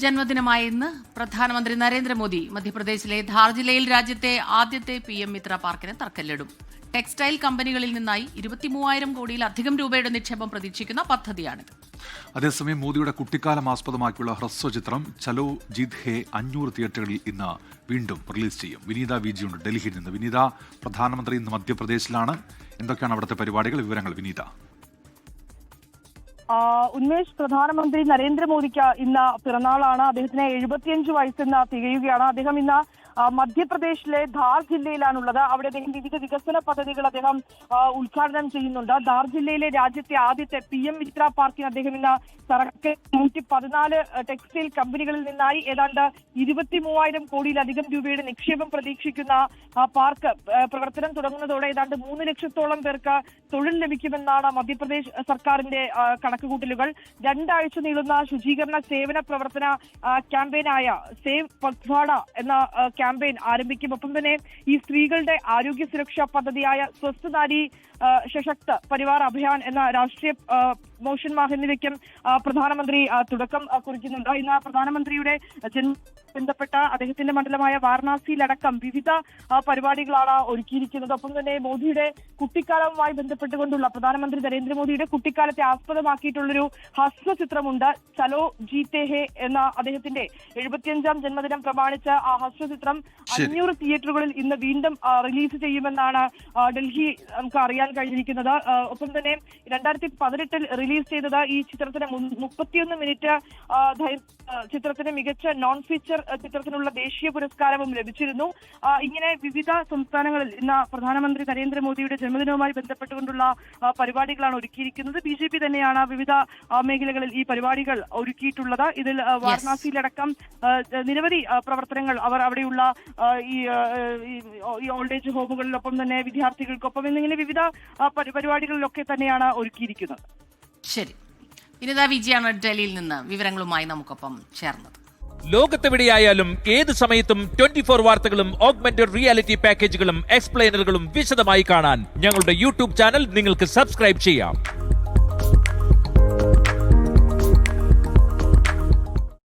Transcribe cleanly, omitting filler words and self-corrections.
ജന്മദിനമായ ഇന്ന് പ്രധാനമന്ത്രി നരേന്ദ്രമോദി മധ്യപ്രദേശിലെ ധാർ ജില്ലയിൽ രാജ്യത്തെ ആദ്യത്തെ PM മിത്ര പാർക്കിന് തറക്കല്ലിടും. ടെക്സ്റ്റൈൽ കമ്പനികളിൽ നിന്നായി 23,000 കോടിയിലധികം രൂപയുടെ നിക്ഷേപം പ്രതീക്ഷിക്കുന്ന പദ്ധതിയാണിത്. അതേസമയം മോദിയുടെ കുട്ടിക്കാലം ആസ്പദമാക്കിയുള്ള ഹ്രസ്വചിത്രം ചലോ ജീത് ഹേ 500 തിയേറ്ററുകളിൽ ഇന്ന് വീണ്ടും റിലീസ് ചെയ്യും. വിനീത VG ഉണ്ട് ഡൽഹിയിൽ നിന്ന്. വിനീത, പ്രധാനമന്ത്രി ഇന്ന് മധ്യപ്രദേശിലാണ്. എന്തൊക്കെയാണ് അവിടുത്തെ പരിപാടികൾ? വിവരങ്ങൾ വിനീത. ഉന്മേഷ്, പ്രധാനമന്ത്രി നരേന്ദ്രമോദിക്ക് ഇന്ന് പിറന്നാളാണ്. അദ്ദേഹത്തിന് 75 വയസ്സിന്ന് തികയുകയാണ്. അദ്ദേഹം ഇന്ന് മധ്യപ്രദേശിലെ ധാർ ജില്ലയിലാണുള്ളത്. അവിടെ അദ്ദേഹം വിവിധ വികസന പദ്ധതികൾ അദ്ദേഹം ഉദ്ഘാടനം ചെയ്യുന്നുണ്ട്. ധാർ ജില്ലയിലെ രാജ്യത്തെ ആദ്യത്തെ PM മിത്ര പാർക്കിന് അദ്ദേഹം ഇന്ന് തറക്കെ 114 ടെക്സ്റ്റൈൽ കമ്പനികളിൽ നിന്നായി ഏതാണ്ട് 23,000 കോടിയിലധികം രൂപയുടെ നിക്ഷേപം പ്രതീക്ഷിക്കുന്ന പാർക്ക് പ്രവർത്തനം തുടങ്ങുന്നതോടെ ഏതാണ്ട് 3 ലക്ഷത്തോളം പേർക്ക് തൊഴിൽ ലഭിക്കുമെന്നാണ് മധ്യപ്രദേശ് സർക്കാരിന്റെ കണക്കുകൂട്ടലുകൾ. 2 ആഴ്ച നീളുന്ന ശുചീകരണ സേവന പ്രവർത്തന ക്യാമ്പയിനായ സേവ് പഖ്വാഡ എന്ന ക്യാമ്പയിൻ ആരംഭിക്കും. ഒപ്പം തന്നെ ഈ സ്ത്രീകളുടെ ആരോഗ്യ സുരക്ഷാ പദ്ധതിയായ സ്വസ്ഥ നാരി സശക്ത പരിവാർ അഭിയാൻ എന്ന രാഷ്ട്രീയ മോഷൻ മാഹ് എന്നിവയ്ക്കും പ്രധാനമന്ത്രി തുടക്കം കുറിക്കുന്നുണ്ട്. ഇന്ന് പ്രധാനമന്ത്രിയുടെ ബന്ധപ്പെട്ട അദ്ദേഹത്തിന്റെ മണ്ഡലമായ വാരണാസിയിലടക്കം വിവിധ പരിപാടികളാണ് ഒരുക്കിയിരിക്കുന്നത്. ഒപ്പം തന്നെ മോദിയുടെ കുട്ടിക്കാലവുമായി ബന്ധപ്പെട്ടുകൊണ്ടുള്ള പ്രധാനമന്ത്രി നരേന്ദ്രമോദിയുടെ കുട്ടിക്കാലത്തെ ആസ്പദമാക്കിയിട്ടുള്ളൊരു ഹ്രസ്വചിത്രമുണ്ട്. ചലോ ജീത്തെ ഹേ എന്ന അദ്ദേഹത്തിന്റെ 75ാം ജന്മദിനം പ്രമാണിച്ച് ആ ഹ്രസ്വചിത്രം 500 തിയേറ്ററുകളിൽ ഇന്ന് വീണ്ടും റിലീസ് ചെയ്യുമെന്നാണ് ഡൽഹി നമുക്ക് അറിയാൻ കഴിഞ്ഞിരിക്കുന്നത്. ഒപ്പം തന്നെ 2018 റിലീസ് ചെയ്തത് ഈ ചിത്രത്തിന് 31 മിനിറ്റ് ചിത്രത്തിന് മികച്ച നോൺ ഫീച്ചർ ചിത്രത്തിനുള്ള ദേശീയ പുരസ്കാരവും ലഭിച്ചിരുന്നു. ഇങ്ങനെ വിവിധ സംസ്ഥാനങ്ങളിൽ ഇന്ന് പ്രധാനമന്ത്രി നരേന്ദ്രമോദിയുടെ ജന്മദിനവുമായി ബന്ധപ്പെട്ടുകൊണ്ടുള്ള പരിപാടികളാണ് ഒരുക്കിയിരിക്കുന്നത്. BJP തന്നെയാണ് വിവിധ മേഖലകളിൽ ഈ പരിപാടികൾ ഒരുക്കിയിട്ടുള്ളത്. ഇതിൽ വാരണാസിയിലടക്കം നിരവധി പ്രവർത്തനങ്ങൾ അവർ അവിടെയുള്ള ഈ ഓൾഡ് ഏജ് ഹോമുകളിലൊപ്പം തന്നെ വിദ്യാർത്ഥികൾക്കൊപ്പം എന്നിങ്ങനെ വിവിധ പരിപാടികളിലൊക്കെ തന്നെയാണ് ഒരുക്കിയിരിക്കുന്നത്. ശരി, വിനീത VG ആണ് ഡൽഹിയിൽ നിന്ന് വിവരങ്ങളുമായി നമുക്കൊപ്പം ചേർന്നത്. ലോകത്തെവിടെയായാലും ഏത് സമയത്തും 24 വാർത്തകളും ഓഗ്മെന്റഡ് റിയാലിറ്റി പാക്കേജുകളും എക്സ്പ്ലെയിനറുകളും വിശദമായി കാണാൻ ഞങ്ങളുടെ YouTube ചാനൽ നിങ്ങൾക്ക് സബ്സ്ക്രൈബ് ചെയ്യാം.